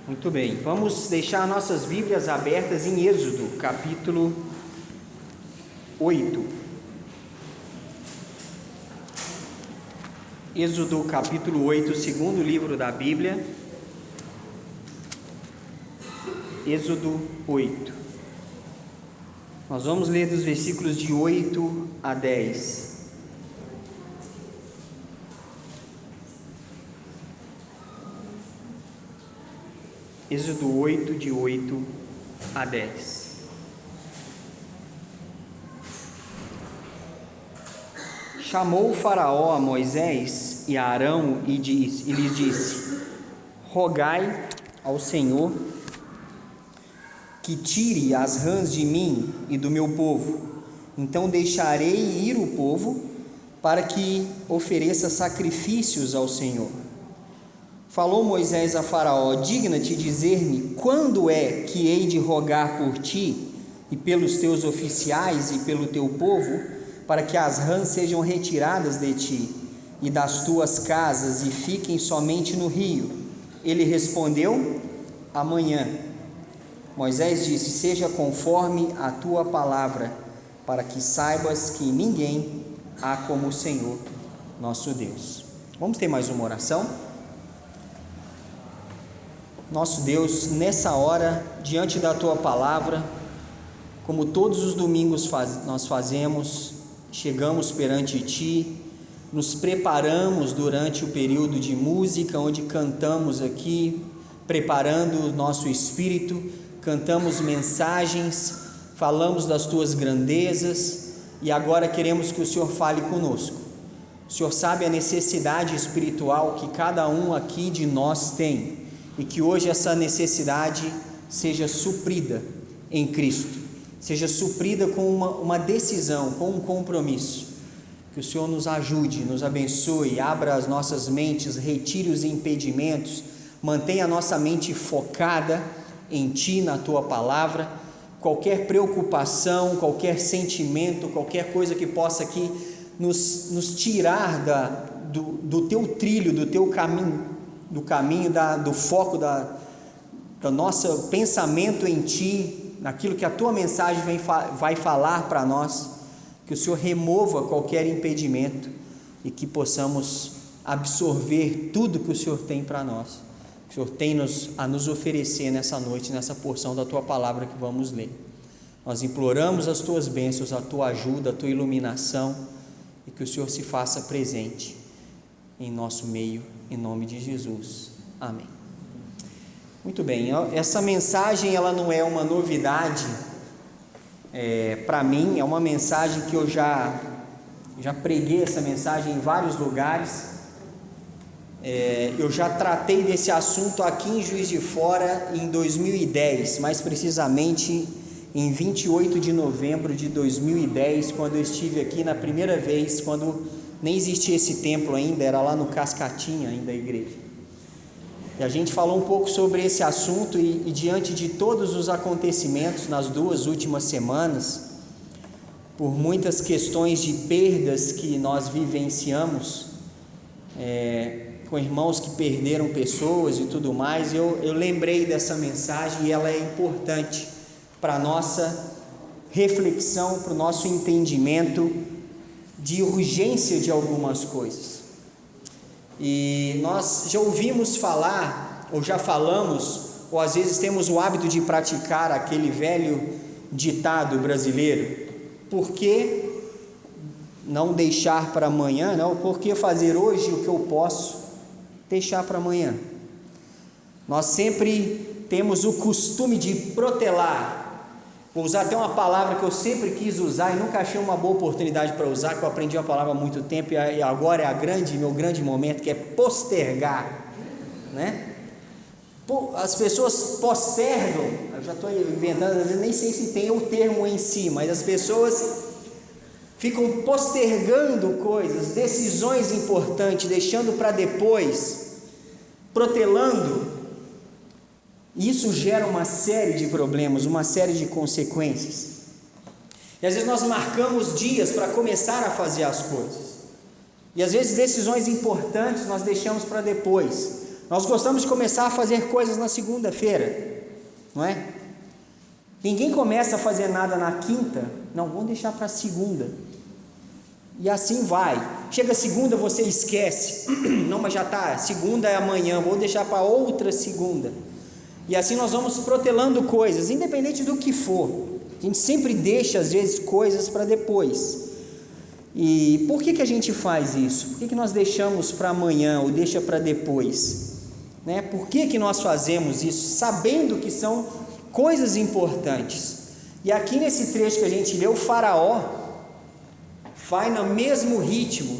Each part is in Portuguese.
Muito bem, vamos deixar nossas Bíblias abertas em Êxodo, capítulo 8. Êxodo, capítulo 8, segundo livro da Bíblia. Êxodo 8. Nós vamos ler dos versículos de 8 a 10. Êxodo 8, de 8 a 10. Chamou o Faraó a Moisés e a Arão e lhes disse: rogai ao Senhor que tire as rãs de mim e do meu povo. Então deixarei ir o povo para que ofereça sacrifícios ao Senhor. Falou Moisés a Faraó: digna-te dizer-me quando é que hei de rogar por ti e pelos teus oficiais e pelo teu povo, para que as rãs sejam retiradas de ti e das tuas casas e fiquem somente no rio? Ele respondeu: amanhã. Moisés disse: seja conforme a tua palavra, para que saibas que ninguém há como o Senhor nosso Deus. Vamos ter mais uma oração? Nosso Deus, nessa hora, diante da Tua Palavra, como todos os domingos nós fazemos, chegamos perante Ti, nos preparamos durante o período de música, onde cantamos aqui, preparando o nosso espírito, cantamos mensagens, falamos das Tuas grandezas, e agora queremos que o Senhor fale conosco. O Senhor sabe a necessidade espiritual que cada um aqui de nós tem, e que hoje essa necessidade seja suprida em Cristo, seja suprida com uma decisão, com um compromisso. Que o Senhor nos ajude, nos abençoe, abra as nossas mentes, retire os impedimentos, mantenha a nossa mente focada em Ti, na Tua Palavra. Qualquer preocupação, qualquer sentimento, qualquer coisa que possa aqui nos tirar do Teu trilho, do Teu caminho, do foco do nosso pensamento em Ti, naquilo que a Tua mensagem vai falar para nós, que o Senhor remova qualquer impedimento e que possamos absorver tudo que o Senhor tem para nós, que o Senhor tem a nos oferecer nessa noite, nessa porção da Tua Palavra que vamos ler. Nós imploramos as Tuas bênçãos, a Tua ajuda, a Tua iluminação, e que o Senhor se faça presente em nosso meio, em nome de Jesus, amém. Muito bem, essa mensagem ela não é uma novidade para mim, é uma mensagem que eu já preguei essa mensagem em vários lugares, eu já tratei desse assunto aqui em Juiz de Fora em 2010, mais precisamente em 28 de novembro de 2010, quando eu estive aqui na primeira vez, quando nem existia esse templo ainda, era lá no Cascatinha ainda a igreja. E a gente falou um pouco sobre esse assunto e diante de todos os acontecimentos nas 2 últimas semanas, por muitas questões de perdas que nós vivenciamos, com irmãos que perderam pessoas e tudo mais, eu lembrei dessa mensagem e ela é importante para a nossa reflexão, para o nosso entendimento de urgência de algumas coisas. E nós já ouvimos falar, ou já falamos, ou às vezes temos o hábito de praticar aquele velho ditado brasileiro: por que não deixar para amanhã, não? Por que fazer hoje o que eu posso deixar para amanhã? Nós sempre temos o costume de protelar. Vou usar até uma palavra que eu sempre quis usar e nunca achei uma boa oportunidade para usar, que eu aprendi uma palavra há muito tempo e agora é meu grande momento, que é postergar, né? As pessoas postergam, eu já estou inventando, às vezes nem sei se tem o termo em si, mas as pessoas ficam postergando coisas, decisões importantes, deixando para depois, protelando. Isso gera uma série de problemas, uma série de consequências. E às vezes nós marcamos dias para começar a fazer as coisas. E às vezes decisões importantes nós deixamos para depois. Nós gostamos de começar a fazer coisas na segunda-feira, não é? Ninguém começa a fazer nada na quinta, não, vamos deixar para segunda. E assim vai. Chega segunda, você esquece. Não, mas já está, segunda é amanhã, vou deixar para outra segunda. E assim nós vamos protelando coisas, independente do que for. A gente sempre deixa, às vezes, coisas para depois. E por que a gente faz isso? Por que nós deixamos para amanhã ou deixa para depois? Né? Por que nós fazemos isso? Sabendo que são coisas importantes. E aqui nesse trecho que a gente leu, o Faraó vai no mesmo ritmo.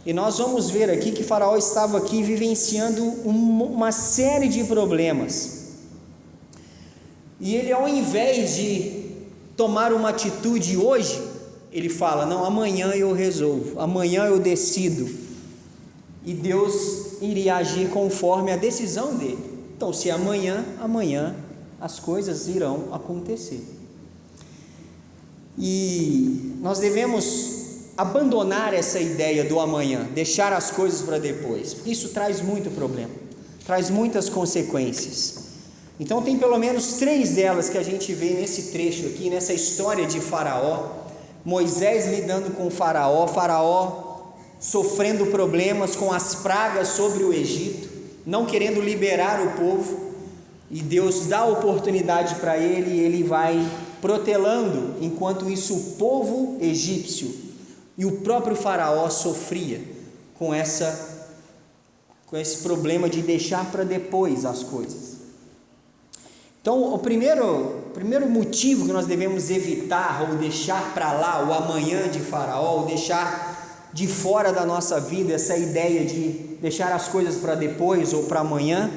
E nós vamos ver aqui que Faraó estava aqui vivenciando uma série de problemas. E ele, ao invés de tomar uma atitude hoje, ele fala, não, amanhã eu resolvo, amanhã eu decido. E Deus iria agir conforme a decisão dele. Então, se amanhã as coisas irão acontecer. E nós devemos abandonar essa ideia do amanhã, deixar as coisas para depois, porque isso traz muito problema, traz muitas consequências. Então tem pelo menos 3 delas que a gente vê nesse trecho aqui, nessa história de Faraó. Moisés lidando com Faraó, Faraó sofrendo problemas com as pragas sobre o Egito, não querendo liberar o povo, e Deus dá oportunidade para ele, e ele vai protelando. Enquanto isso, o povo egípcio e o próprio Faraó sofria com esse problema de deixar para depois as coisas. Então, o primeiro motivo que nós devemos evitar ou deixar para lá o amanhã de Faraó, ou deixar de fora da nossa vida essa ideia de deixar as coisas para depois ou para amanhã,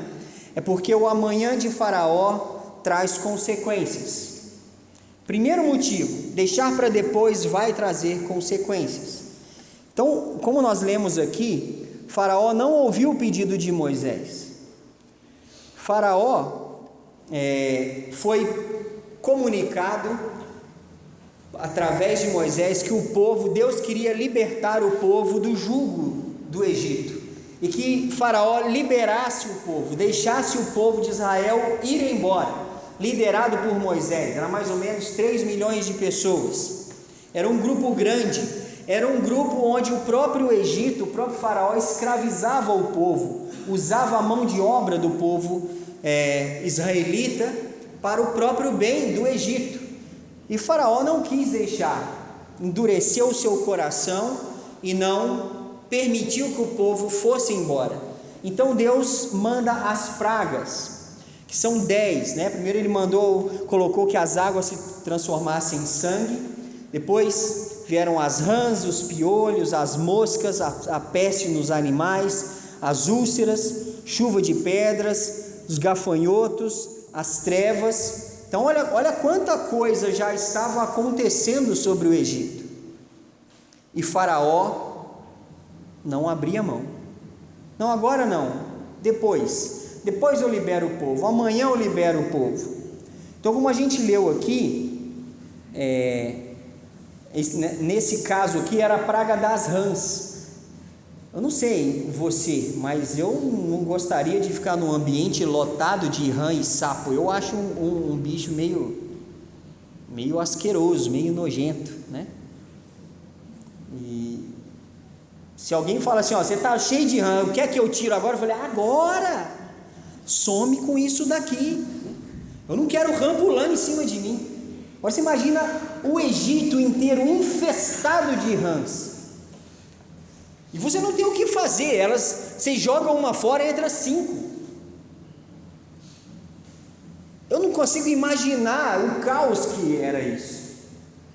é porque o amanhã de Faraó traz consequências. Primeiro motivo, deixar para depois vai trazer consequências. Então, como nós lemos aqui, Faraó não ouviu o pedido de Moisés. Faraó foi comunicado através de Moisés que Deus queria libertar o povo do jugo do Egito, e que Faraó liberasse o povo, deixasse o povo de Israel ir embora, liderado por Moisés. Era mais ou menos 3 milhões de pessoas, era um grupo grande, era um grupo onde o próprio Egito, o próprio Faraó escravizava o povo, usava a mão de obra do povo israelita para o próprio bem do Egito. E Faraó não quis deixar, endureceu o seu coração e não permitiu que o povo fosse embora. Então Deus manda as pragas, que são 10, né? Primeiro ele colocou que as águas se transformassem em sangue, depois vieram as rãs, os piolhos, as moscas, a peste nos animais, as úlceras, chuva de pedras, os gafanhotos, as trevas. Então olha quanta coisa já estava acontecendo sobre o Egito, e Faraó não abria mão. Não, agora não, depois eu libero o povo, amanhã eu libero o povo. Então, como a gente leu aqui, nesse caso aqui era a praga das rãs. Eu não sei você, mas eu não gostaria de ficar num ambiente lotado de rã e sapo. Eu acho um bicho meio asqueroso, meio nojento, né? E se alguém fala assim, você está cheio de rã, o que é que eu tiro agora? Eu falei, agora! Some com isso daqui. Eu não quero rã pulando em cima de mim. Agora você imagina o Egito inteiro infestado de rãs. E você não tem o que fazer, você joga uma fora e entra 5. Eu não consigo imaginar o caos que era isso.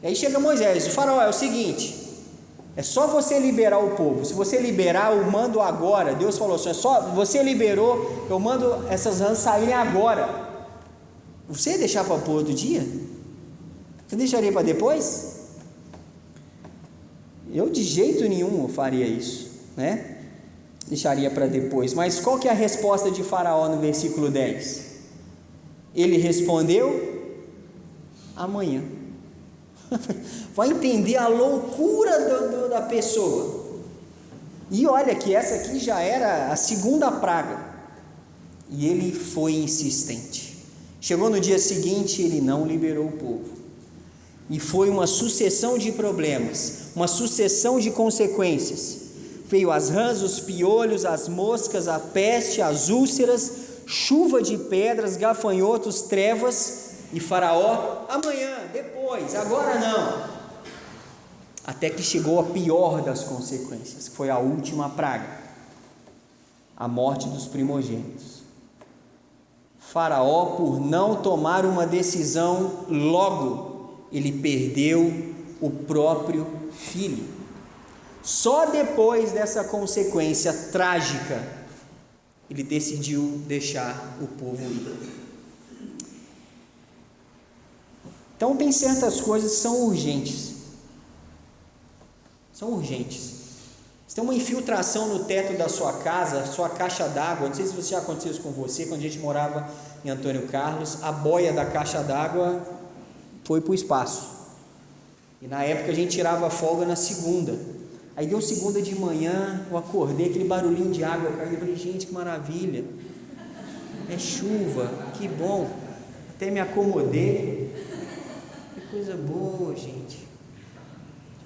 E aí chega Moisés, o Faraó, é o seguinte, é só você liberar o povo. Se você liberar, eu mando agora. Deus falou assim, você liberou, eu mando essas rãs saírem agora. Você ia deixar para o outro dia? Você deixaria para depois? Eu de jeito nenhum faria isso, né? Deixaria para depois. Mas qual que é a resposta de Faraó no versículo 10? Ele respondeu, amanhã. Vai entender a loucura da pessoa. E olha que essa aqui já era a segunda praga. E ele foi insistente. Chegou no dia seguinte, ele não liberou o povo. E foi uma sucessão de problemas, uma sucessão de consequências. Veio as rãs, os piolhos, as moscas, a peste, as úlceras, chuva de pedras, gafanhotos, trevas, e Faraó, amanhã, depois, agora não. Até que chegou a pior das consequências, que foi a última praga, a morte dos primogênitos. Faraó, por não tomar uma decisão logo, ele perdeu o próprio filho. Só depois dessa consequência trágica, ele decidiu deixar o povo ir. Então tem certas coisas que são urgentes. São urgentes. Se tem uma infiltração no teto da sua casa, sua caixa d'água, não sei se já aconteceu isso com você, quando a gente morava em Antônio Carlos, a boia da caixa d'água foi para o espaço. E na época a gente tirava folga na segunda. Aí deu segunda de manhã, eu acordei, aquele barulhinho de água caindo, eu falei, gente, que maravilha, é chuva, que bom, até me acomodei, que coisa boa, gente.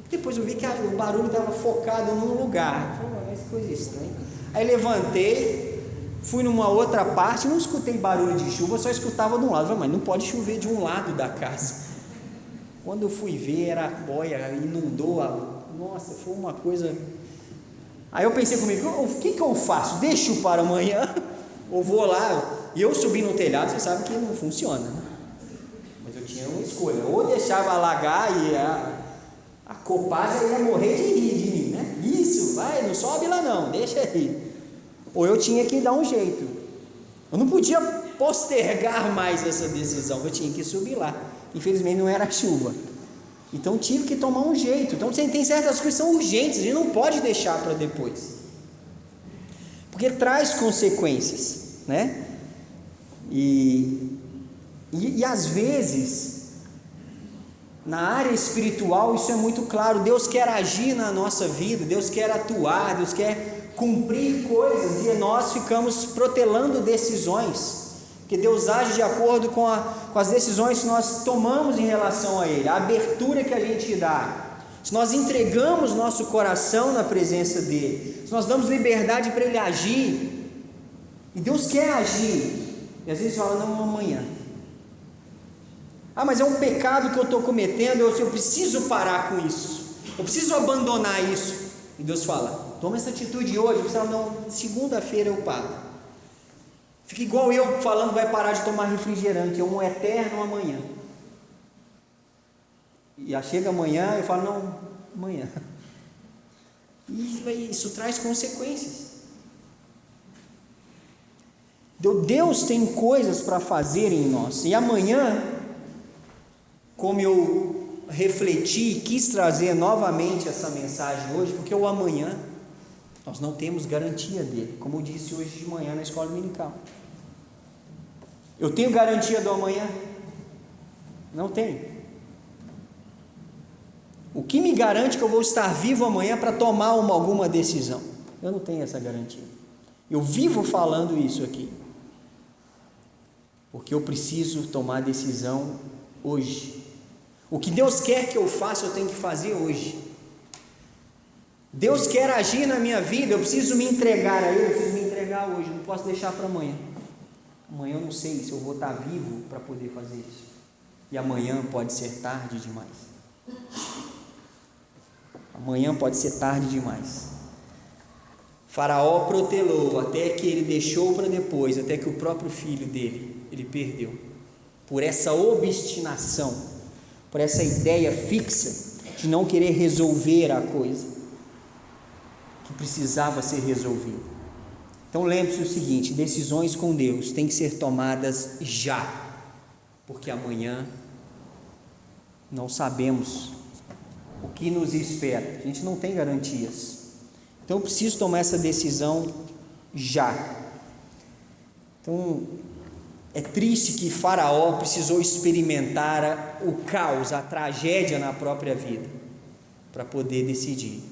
Depois eu vi que o barulho estava focado num lugar, eu falei, mas que coisa estranha. Aí levantei, fui numa outra parte, não escutei barulho de chuva, só escutava de um lado, eu falei, mas não pode chover de um lado da casa. Quando eu fui ver, era a boia, inundou nossa, foi uma coisa. Aí eu pensei comigo, o que eu faço? Deixo para amanhã? Ou vou lá? E eu subi no telhado, você sabe que não funciona, né? Mas eu tinha uma escolha, ou deixava alagar e a Copasa ia morrer de rir de mim, né? Isso, vai, não sobe lá não, deixa aí. Ou eu tinha que dar um jeito. Eu não podia postergar mais essa decisão, eu tinha que subir lá. Infelizmente não era chuva, então tive que tomar um jeito. Então tem certas coisas que são urgentes, a gente não pode deixar para depois, porque traz consequências, né? E às vezes na área espiritual isso é muito claro. Deus quer agir na nossa vida, Deus quer atuar, Deus quer cumprir coisas, e nós ficamos protelando decisões, porque Deus age de acordo com as decisões que nós tomamos em relação a Ele, a abertura que a gente dá, se nós entregamos nosso coração na presença dEle, se nós damos liberdade para Ele agir, e Deus quer agir, e às vezes fala, não, amanhã, mas é um pecado que eu estou cometendo, eu preciso parar com isso, eu preciso abandonar isso, e Deus fala, toma essa atitude hoje. Você fala, não, segunda-feira eu paro. Fica igual eu falando, vai parar de tomar refrigerante, é um eterno amanhã. E aí chega amanhã, eu falo, não, amanhã. E isso traz consequências. Deus tem coisas para fazer em nós. E amanhã, como eu refleti e quis trazer novamente essa mensagem hoje, porque o amanhã nós não temos garantia dele, como eu disse hoje de manhã na escola dominical. Eu tenho garantia do amanhã? Não tenho. O que me garante que eu vou estar vivo amanhã para tomar alguma decisão? Eu não tenho essa garantia. Eu vivo falando isso aqui, porque eu preciso tomar decisão hoje. O que Deus quer que eu faça, eu tenho que fazer hoje. Deus quer agir na minha vida, eu preciso me entregar a Ele, eu preciso me entregar hoje, não posso deixar para amanhã. Amanhã eu não sei se eu vou estar vivo para poder fazer isso, e amanhã pode ser tarde demais. Amanhã pode ser tarde demais. Faraó protelou até que ele deixou para depois, até que o próprio filho dele, ele perdeu, por essa obstinação, por essa ideia fixa de não querer resolver a coisa que precisava ser resolvida. Então lembre-se o seguinte: decisões com Deus têm que ser tomadas já, porque amanhã não sabemos o que nos espera, a gente não tem garantias. Então eu preciso tomar essa decisão já. Então é triste que Faraó precisou experimentar o caos, a tragédia na própria vida, para poder decidir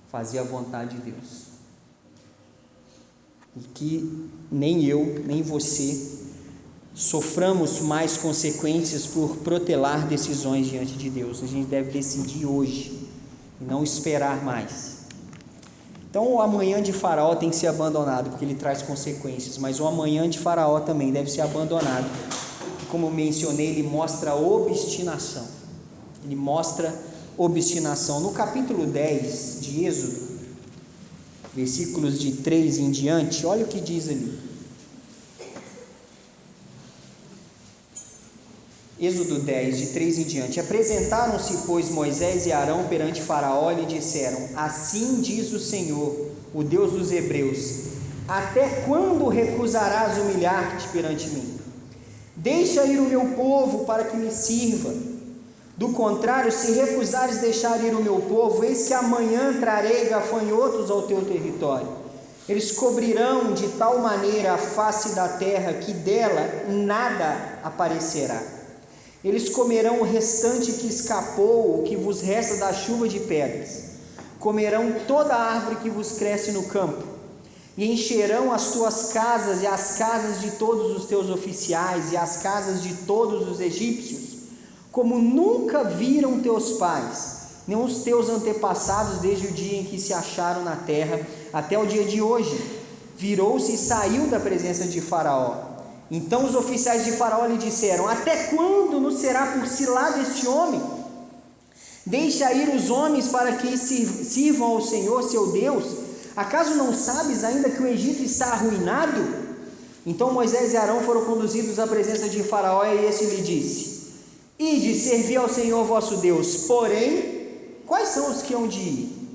fazer a vontade de Deus. e que nem eu, nem você soframos mais consequências por protelar decisões diante de Deus. A gente deve decidir hoje e não esperar mais. Então o amanhã de Faraó tem que ser abandonado, porque ele traz consequências, mas o amanhã de Faraó também deve ser abandonado. Como eu mencionei, ele mostra obstinação. Ele mostra obstinação. No capítulo 10 de Êxodo, versículos de 3 em diante, olha o que diz ali. Êxodo 10, de 3 em diante. Apresentaram-se, pois, Moisés e Arão perante Faraó e lhe disseram: assim diz o Senhor, o Deus dos Hebreus: até quando recusarás humilhar-te perante mim? Deixa ir o meu povo para que me sirva. Do contrário, se recusares deixar ir o meu povo, eis que amanhã trarei gafanhotos ao teu território. Eles cobrirão de tal maneira a face da terra que dela nada aparecerá. Eles comerão o restante que escapou, o que vos resta da chuva de pedras. Comerão toda a árvore que vos cresce no campo, e encherão as tuas casas e as casas de todos os teus oficiais e as casas de todos os egípcios, como nunca viram teus pais, nem os teus antepassados desde o dia em que se acharam na terra, até o dia de hoje. Virou-se e saiu da presença de Faraó. Então os oficiais de Faraó lhe disseram: até quando nos será por cilada este homem? Deixa ir os homens para que sirvam ao Senhor seu Deus. Acaso não sabes ainda que o Egito está arruinado? Então Moisés e Arão foram conduzidos à presença de Faraó, e este lhe disse: ide, servi ao Senhor vosso Deus. Porém, quais são os que hão de ir?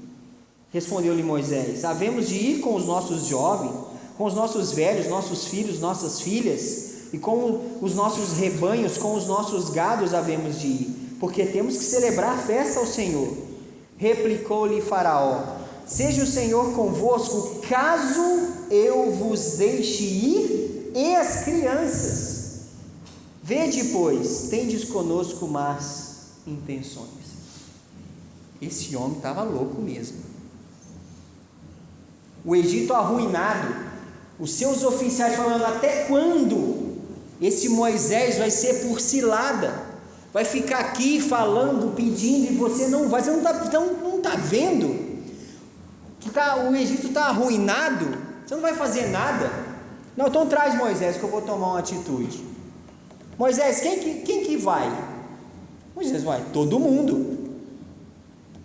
Respondeu-lhe Moisés: havemos de ir com os nossos jovens, com os nossos velhos, nossos filhos, nossas filhas, e com os nossos rebanhos, com os nossos gados havemos de ir, porque temos que celebrar festa ao Senhor. Replicou-lhe Faraó: seja o Senhor convosco, caso eu vos deixe ir, e as crianças. Vede, pois, tendes conosco más intenções. Esse homem estava louco mesmo. O Egito arruinado, os seus oficiais falando: até quando esse Moisés vai ser por cilada, vai ficar aqui falando, pedindo, e você não vai, você não está vendo que o Egito está arruinado, você não vai fazer nada? Não, então traz Moisés que eu vou tomar uma atitude. Moisés, quem que vai? Moisés vai, todo mundo,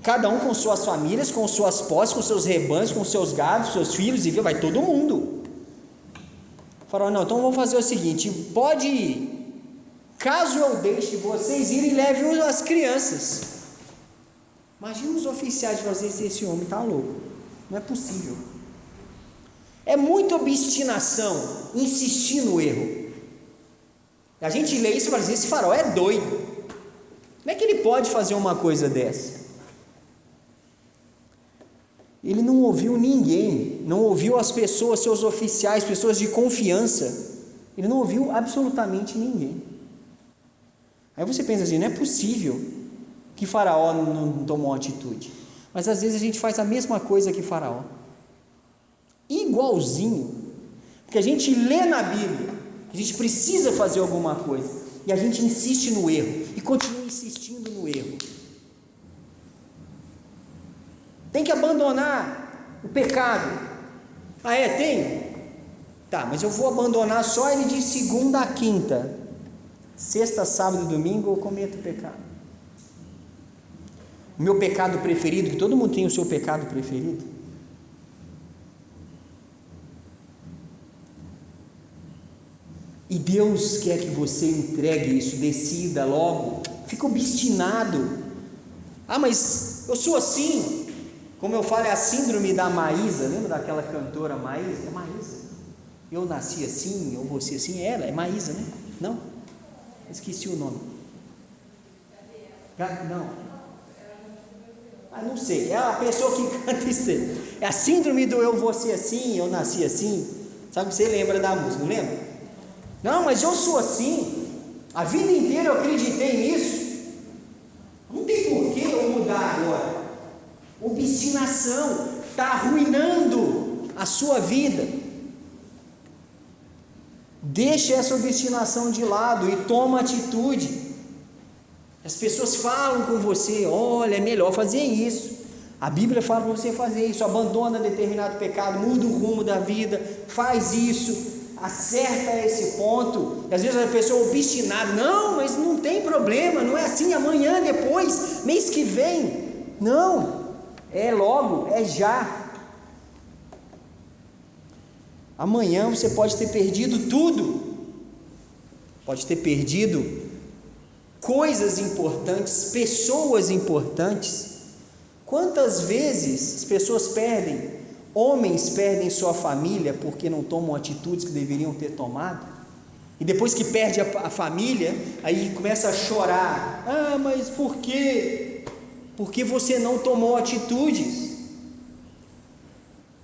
cada um com suas famílias, com suas posses, com seus rebanhos, com seus gados, seus filhos, e vai todo mundo. Faraó: não, então vamos fazer o seguinte, pode ir, caso eu deixe vocês irem, leve as crianças. Imagina os oficiais fazerem isso. Esse homem está louco, não é possível. É muita obstinação, insistir no erro. A gente lê isso e fala assim: esse Faraó é doido, como é que ele pode fazer uma coisa dessa? Ele não ouviu ninguém, não ouviu as pessoas, seus oficiais, pessoas de confiança, ele não ouviu absolutamente ninguém. Aí você pensa assim: não é possível que Faraó não tomou atitude. Mas às vezes a gente faz a mesma coisa que Faraó, igualzinho, porque a gente lê na Bíblia que a gente precisa fazer alguma coisa, e a gente insiste no erro, e continua insistindo no erro. Tem que abandonar o pecado. Ah, tem? Tá, mas eu vou abandonar só ele de segunda a quinta. Sexta, sábado e domingo eu cometo pecado. O meu pecado preferido, que todo mundo tem o seu pecado preferido. E Deus quer que você entregue isso, decida logo. Fica obstinado. Ah, mas eu sou assim. Como eu falo, é a síndrome da Maísa. Lembra daquela cantora Maísa? É Maísa. Eu nasci assim, eu vou ser assim. Ela é Maísa, né? Não? Esqueci o nome. Não. Ah, não sei. É a pessoa que canta isso. É a síndrome do eu vou ser assim, eu nasci assim. Sabe que você lembra da música, não lembra? Não, mas eu sou assim. A vida inteira eu acreditei nisso. Não tem por que eu mudar agora. Obstinação está arruinando a sua vida. Deixa essa obstinação de lado e toma atitude. As pessoas falam com você: olha, é melhor fazer isso. A Bíblia fala para você fazer isso, abandona determinado pecado, muda o rumo da vida, faz isso, acerta esse ponto. E às vezes a pessoa é obstinada: não, mas não tem problema, não é assim, amanhã, depois, mês que vem. Não, é logo, é já. Amanhã você pode ter perdido tudo, pode ter perdido coisas importantes, pessoas importantes. Quantas vezes as pessoas perdem, homens perdem sua família porque não tomam atitudes que deveriam ter tomado, e depois que perde a família, aí começa a chorar: ah, mas por quê? Porque você não tomou atitudes.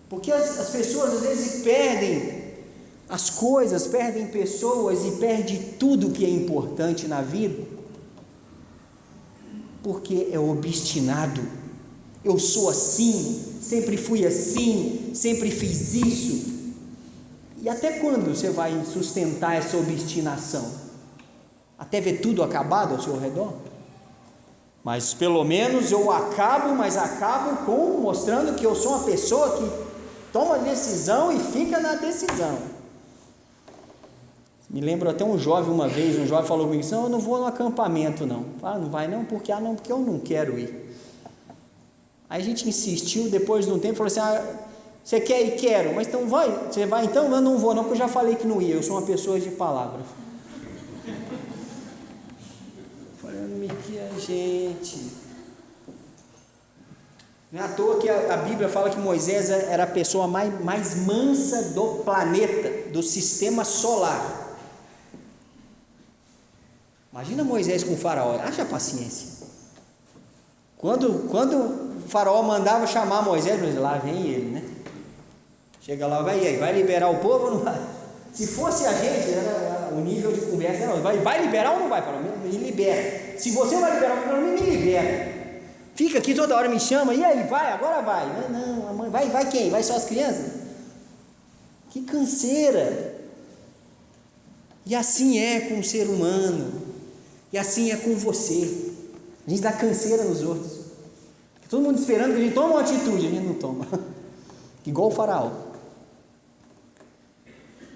Porque as pessoas às vezes perdem as coisas, perdem pessoas e perdem tudo que é importante na vida, porque é obstinado. Eu sou assim, sempre fui assim, sempre fiz isso. E até quando você vai sustentar essa obstinação? Até ver tudo acabado ao seu redor? Mas pelo menos eu acabo, mas acabo mostrando que eu sou uma pessoa que toma decisão e fica na decisão. Me lembro até um jovem uma vez, um jovem falou comigo: não, eu não vou no acampamento não. Ah, não vai não? Porque eu não quero ir. Aí a gente insistiu, depois de um tempo falou assim: ah, você quer ir? Quero. Mas então vai, você vai então? Eu não vou não, porque eu já falei que não ia, eu sou uma pessoa de palavra. Falando que a gente... Não é à toa que a Bíblia fala que Moisés era a pessoa mais mansa do planeta, do sistema solar. Imagina Moisés com o faraó, haja paciência. Quando o faraó mandava chamar Moisés, lá vem ele, né? Chega lá, vai liberar o povo ou não vai? Se fosse a gente, era o nível de conversa, era, vai liberar ou não vai? Me libera. Se você vai liberar, pelo menos me libera. Fica aqui toda hora, me chama, e aí, vai, agora vai. Não, mãe, vai quem? Vai só as crianças? Que canseira. E assim é com o ser humano, e assim é com você. A gente dá canseira nos outros, todo mundo esperando que a gente tome uma atitude, a gente não toma. Igual o faraó.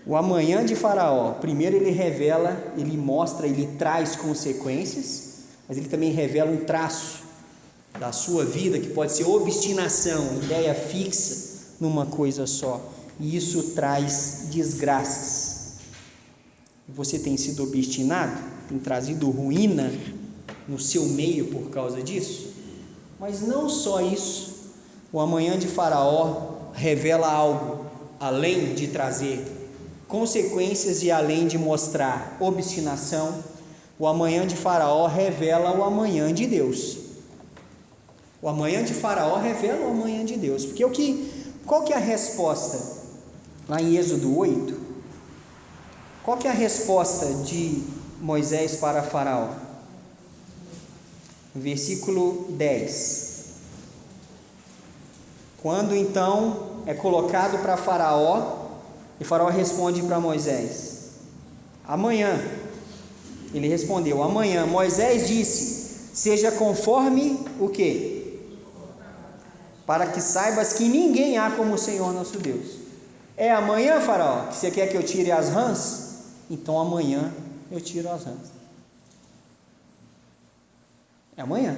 O amanhã de Faraó, primeiro ele revela, ele mostra, ele traz consequências, mas ele também revela um traço da sua vida, que pode ser obstinação, ideia fixa numa coisa só, e isso traz desgraças. Você tem sido obstinado, tem trazido ruína no seu meio por causa disso? Mas não só isso, o amanhã de Faraó revela algo, além de trazer consequências e além de mostrar obstinação, o amanhã de Faraó revela o amanhã de Deus. O amanhã de Faraó revela o amanhã de Deus, porque qual que é a resposta? Lá em Êxodo 8, qual que é a resposta de Moisés para Faraó? Versículo 10. Quando então é colocado para Faraó, e Faraó responde para Moisés: amanhã. Ele respondeu: amanhã. Moisés disse: seja conforme o quê? Para que saibas que ninguém há como o Senhor nosso Deus. É amanhã, Faraó, que você quer que eu tire as rãs? Então amanhã eu tiro as rãs. É amanhã.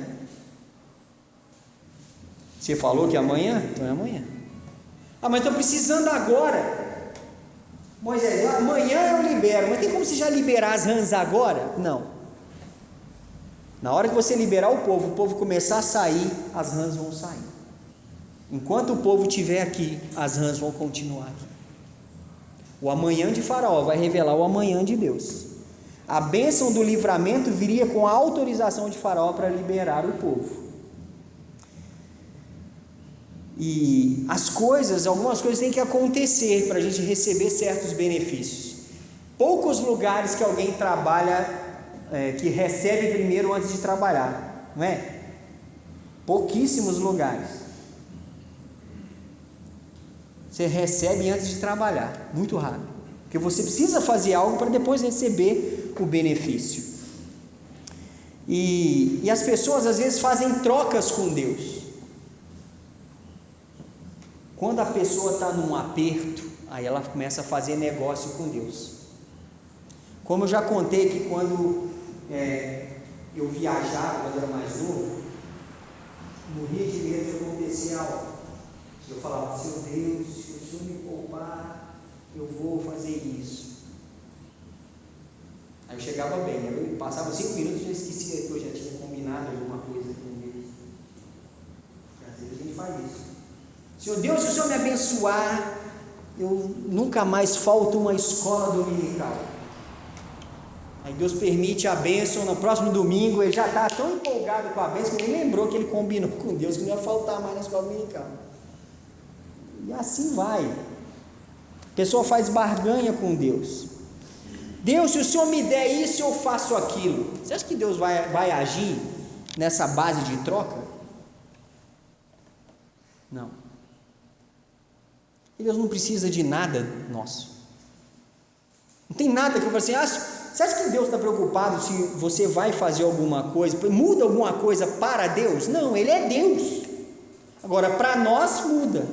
Você falou que é amanhã? Então é amanhã. Ah, mas estou precisando agora. Moisés, amanhã eu libero. Mas tem como você já liberar as rãs agora? Não. Na hora que você liberar o povo começar a sair, as rãs vão sair. Enquanto o povo estiver aqui, as rãs vão continuar aqui. O amanhã de Faraó vai revelar o amanhã de Deus. A bênção do livramento viria com a autorização de Faraó para liberar o povo. E algumas coisas têm que acontecer para a gente receber certos benefícios. Poucos lugares que alguém trabalha, que recebe primeiro antes de trabalhar, não é? Pouquíssimos lugares. Você recebe antes de trabalhar, muito raro. porque você precisa fazer algo para depois receber o benefício. E as pessoas às vezes fazem trocas com Deus. Quando a pessoa está num aperto, aí ela começa a fazer negócio com Deus. Como eu já contei que quando eu viajava, quando eu era mais novo, no Rio de Janeiro acontecia algo. Eu falava: seu Deus, se o Senhor me poupar, eu vou fazer isso. Aí eu chegava bem, eu passava 5 minutos e já esquecia que eu já tinha combinado alguma coisa com Deus. Às vezes a gente faz isso. Senhor Deus, se o Senhor me abençoar, eu nunca mais falto uma escola dominical. Aí Deus permite a bênção, no próximo domingo ele já está tão empolgado com a bênção que nem lembrou que ele combinou com Deus que não ia faltar mais na escola dominical. E assim vai. A pessoa faz barganha com Deus. Deus, se o Senhor me der isso, eu faço aquilo. Você acha que Deus vai agir nessa base de troca? Não. Deus não precisa de nada nosso. Não tem nada que eu fale assim: você acha que Deus está preocupado se você vai fazer alguma coisa, muda alguma coisa para Deus? Não, Ele é Deus. Agora, para nós muda.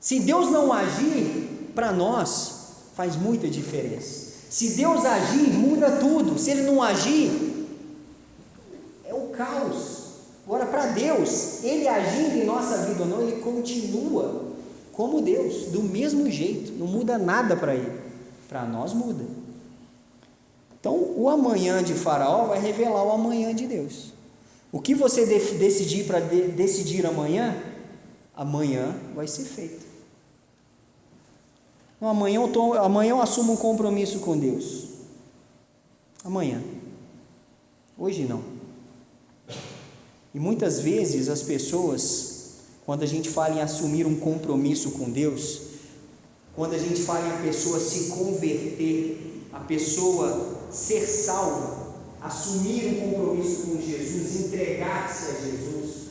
Se Deus não agir, para nós faz muita diferença. Se Deus agir, muda tudo. Se Ele não agir, é o caos. Agora, para Deus, Ele agindo em nossa vida ou não, Ele continua como Deus, do mesmo jeito, não muda nada para Ele. Para nós muda. Então, o amanhã de Faraó vai revelar o amanhã de Deus. O que você decidir para decidir amanhã vai ser feito. Então, amanhã eu assumo um compromisso com Deus. Amanhã. Hoje não. E muitas vezes as pessoas, quando a gente fala em assumir um compromisso com Deus, quando a gente fala em a pessoa se converter, a pessoa ser salva, assumir um compromisso com Jesus, entregar-se a Jesus,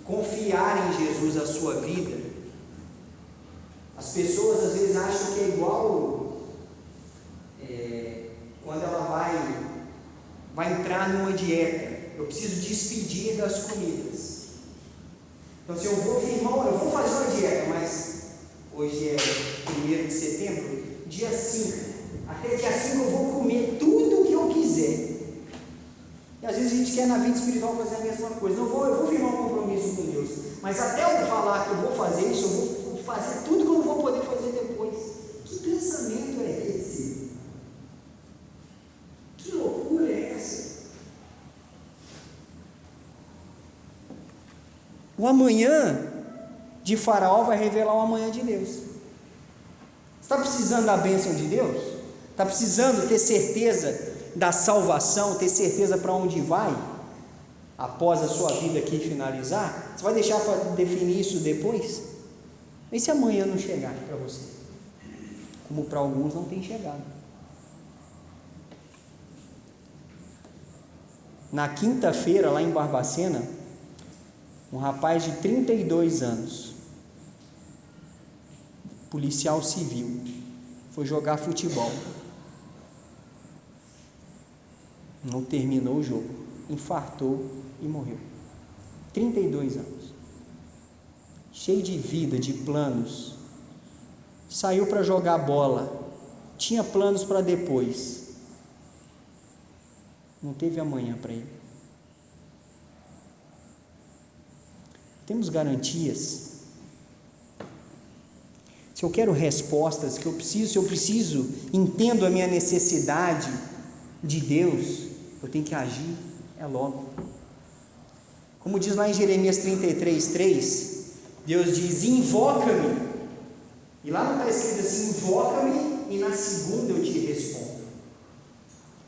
confiar em Jesus a sua vida, as pessoas às vezes acham que é igual quando ela vai entrar numa dieta. Eu preciso despedir das comidas. Então, se eu vou fazer uma dieta, mas hoje é 1º de setembro, dia 5, até dia 5 eu vou comer tudo o que eu quiser. E às vezes a gente quer na vida espiritual fazer a mesma coisa. Eu vou firmar um compromisso com Deus, mas até eu falar que eu vou fazer isso, eu vou fazer tudo que eu não vou poder fazer depois. Que pensamento é esse? Que loucura é essa? O amanhã de Faraó vai revelar o amanhã de Deus. Você está precisando da bênção de Deus? Está precisando ter certeza da salvação, ter certeza para onde vai, após a sua vida aqui finalizar? Você vai deixar para definir isso depois? E se amanhã não chegar para você? Como para alguns não tem chegado. Na quinta-feira, lá em Barbacena, um rapaz de 32 anos, policial civil, foi jogar futebol. Não terminou o jogo, infartou e morreu. 32 anos. Cheio de vida, de planos. Saiu para jogar bola. Tinha planos para depois. Não teve amanhã para ele. Temos garantias. Se eu quero respostas, se eu preciso, entendo a minha necessidade de Deus, eu tenho que agir, logo. Como diz lá em Jeremias 33:3, Deus diz: invoca-me. E lá não está escrito assim: invoca-me e na segunda eu te respondo.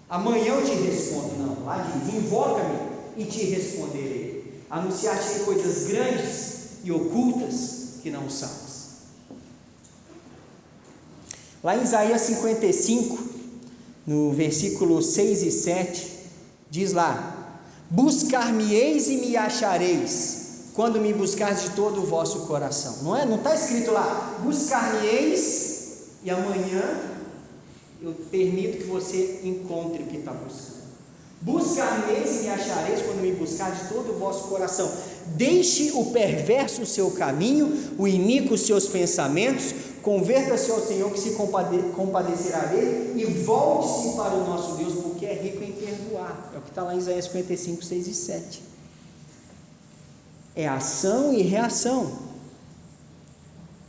Amanhã eu te respondo. Não, lá diz: invoca-me e te responderei. Anunciar-te coisas grandes e ocultas que não sabes. Lá em Isaías 55, no versículo 6 e 7, diz lá: buscar-me-eis e me achareis, quando me buscardes de todo o vosso coração. Não está escrito lá: buscar-me-eis E amanhã eu permito que você encontre o que está buscando. Buscar-me-eis e me achareis quando me buscar de todo o vosso coração. Deixe o perverso o seu caminho, o iníquo os seus pensamentos, converta-se ao Senhor que se compadecerá dele, e volte-se para o nosso Deus, porque é rico em perdoar. É o que está lá em Isaías 55, 6 e 7. É ação e reação.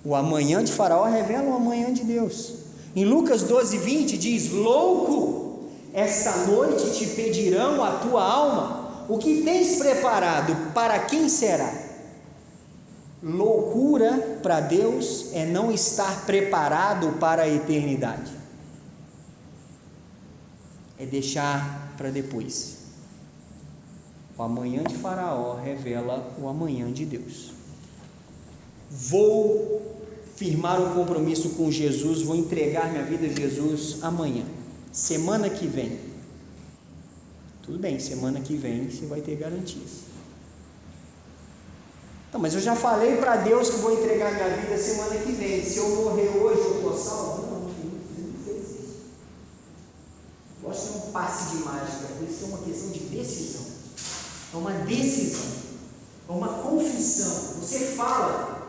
O amanhã de Faraó revela o amanhã de Deus. Em Lucas 12, 20 diz: louco, esta noite te pedirão a tua alma, o que tens preparado, para quem será? Loucura para Deus é não estar preparado para a eternidade, é deixar para depois. O amanhã de Faraó revela o amanhã de Deus. Vou firmar um compromisso com Jesus, vou entregar minha vida a Jesus amanhã, semana que vem. Tudo bem, semana que vem você vai ter garantias. Não, mas eu já falei para Deus que vou entregar minha vida semana que vem. Se eu morrer hoje, eu estou salvo? Não, não fez isso. Eu acho que é um passe de mágica, isso é uma questão de decisão. É uma decisão, é uma confissão. Você fala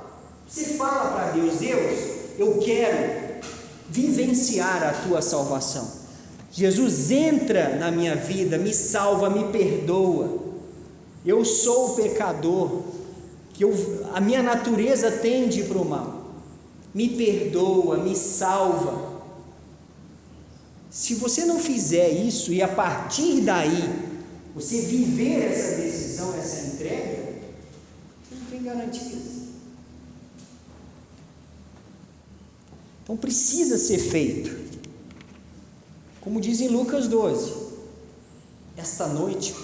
para Deus: Deus, eu quero vivenciar a tua salvação. Jesus, entra na minha vida, me salva, me perdoa. Eu sou pecador, a minha natureza tende para o mal. Me perdoa, me salva. Se você não fizer isso e a partir daí você viver essa decisão, essa entrega, você não tem garantias. Então precisa ser feito. Como diz em Lucas 12, esta noite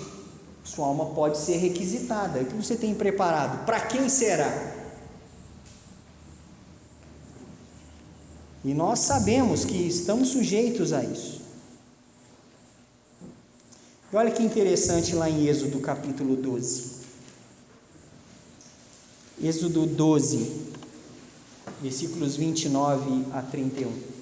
sua alma pode ser requisitada. O que você tem preparado? Para quem será? E nós sabemos que estamos sujeitos a isso. E olha que interessante lá em Êxodo capítulo 12. Êxodo 12, versículos 29 a 31.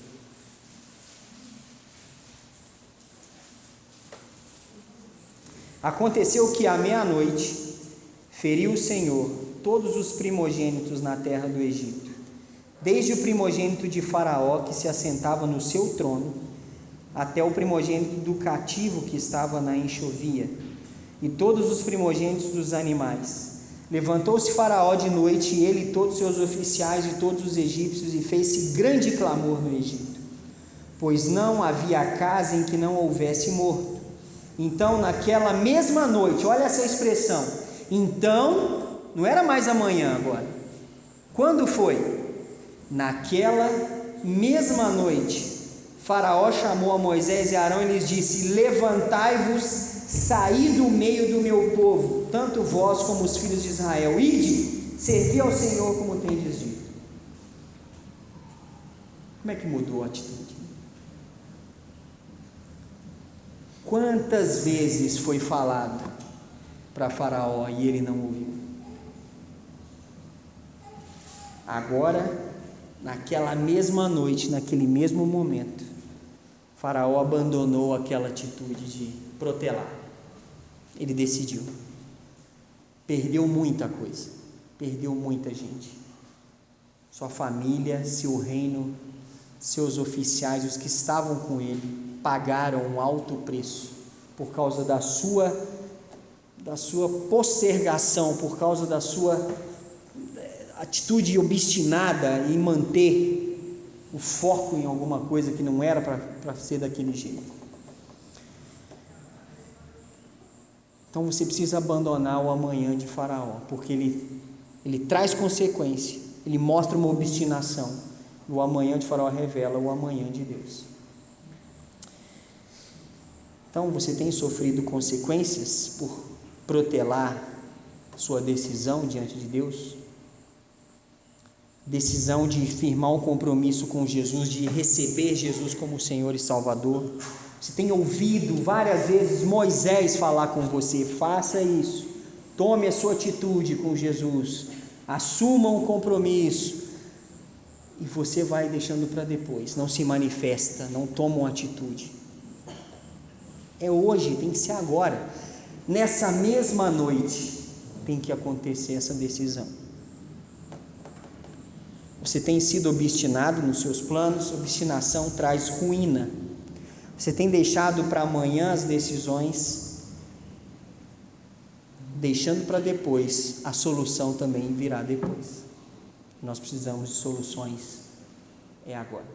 Aconteceu que à meia-noite feriu o Senhor todos os primogênitos na terra do Egito, desde o primogênito de Faraó que se assentava no seu trono, até o primogênito do cativo que estava na enxovia, e todos os primogênitos dos animais. Levantou-se Faraó de noite, ele e todos os seus oficiais e todos os egípcios, e fez-se grande clamor no Egito, pois não havia casa em que não houvesse morto. Então naquela mesma noite, olha essa expressão, então, não era mais amanhã agora, quando foi? Naquela mesma noite, Faraó chamou a Moisés e Arão e lhes disse: levantai-vos, saí do meio do meu povo, tanto vós como os filhos de Israel, ide, servi ao Senhor como tendes dito. Como é que mudou a atitude? Quantas vezes foi falado para Faraó e ele não ouviu? Agora, naquela mesma noite, naquele mesmo momento, Faraó abandonou aquela atitude de protelar. Ele decidiu. Perdeu muita coisa, perdeu muita gente. Sua família, seu reino, seus oficiais, os que estavam com ele, pagaram um alto preço por causa da sua postergação, por causa da sua atitude obstinada em manter o foco em alguma coisa que não era para ser daquele jeito. Então você precisa abandonar o amanhã de Faraó, porque ele traz consequência, ele mostra uma obstinação. O amanhã de Faraó revela o amanhã de Deus. Então você tem sofrido consequências por protelar sua decisão diante de Deus? Decisão de firmar um compromisso com Jesus, de receber Jesus como Senhor e Salvador. Você tem ouvido várias vezes Moisés falar com você: faça isso, tome a sua atitude com Jesus, assuma um compromisso. e você vai deixando para depois, não se manifesta, não toma uma atitude. É hoje, tem que ser agora, nessa mesma noite tem que acontecer essa decisão. Você tem sido obstinado nos seus planos, obstinação traz ruína. Você tem deixado para amanhã as decisões, deixando para depois, a solução também virá depois. Nós precisamos de soluções agora.